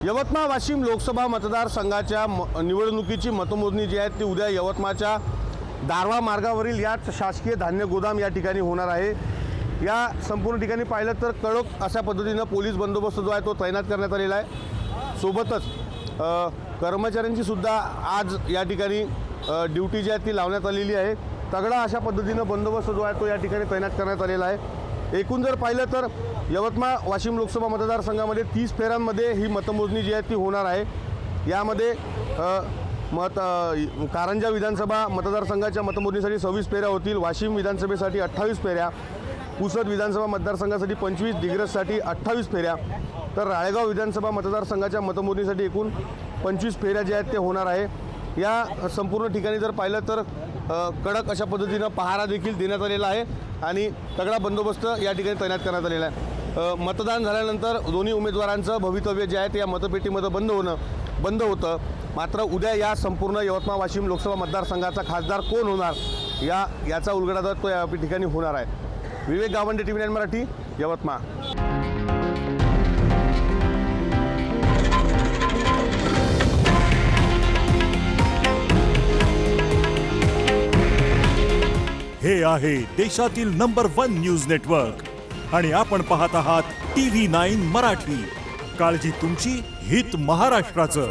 यवतमाळ वाशिम लोकसभा मतदारसंघाच्या निवडणुकीची मतमोजणी जी आहे ती उद्या यवतमाळच्या दारव्हा मार्गावरील याच शासकीय धान्य गोदाम या ठिकाणी होणार आहे। या संपूर्ण ठिकाणी पाहिलं तर कडक अशा पद्धतीने पोलीस बंदोबस्त जो आहे तो तैनात करण्यात आलेला आहे। सोबतच कर्मचाऱ्यांची सुद्धा आज या ठिकाणी ड्यूटी जी आहे ती लावण्यात आलेली आहे। तगडा अशा पद्धतीने बंदोबस्त जो आहे तो या ठिकाणी तैनात करण्यात आलेला आहे। एकूण जर पाहिलं तर यवतमाळ वाशिम लोकसभा मतदारसंघामध्ये 30 फेऱ्यांमध्ये ही मतमोजणी जी आहे ती होणार आहे। यामध्ये कारंजा विधानसभा मतदारसंघाच्या मतमोजणीसाठी 26 फेऱ्या होतील, वाशिम विधानसभेसाठी 28 फेऱ्या, पुसद विधानसभा मतदारसंघासाठी 25, दिग्रससाठी 28 फेऱ्या, तर राळेगाव विधानसभा मतदारसंघाच्या मतमोजणीसाठी एकूण 25 फेऱ्या ज्या आहेत ते होणार आहे। या संपूर्ण ठिकाणी जर पाहिलं तर कडक अशा पद्धतीनं पहारा देखील देण्यात आलेला आहे आणि तगडा बंदोबस्त या ठिकाणी तैनात करण्यात आलेला आहे। मतदान झाल्यानंतर दोन्ही उमेदवारांचं भवितव्य जे आहे ते या मतपेटीमध्ये बंद होतं। मात्र उद्या या संपूर्ण यवतमाळ वाशिम लोकसभा मतदारसंघाचा खासदार कोण होणार याचा उलगडा तो या ठिकाणी होणार आहे। विवेक गावंडे, TV9 मराठी, यवतमाळ। हे आहे देशातील नंबर 1 न्यूज नेटवर्क आणि आपण पाहत आहात TV9 मराठी। काळजी तुमची, हित महाराष्ट्राचं।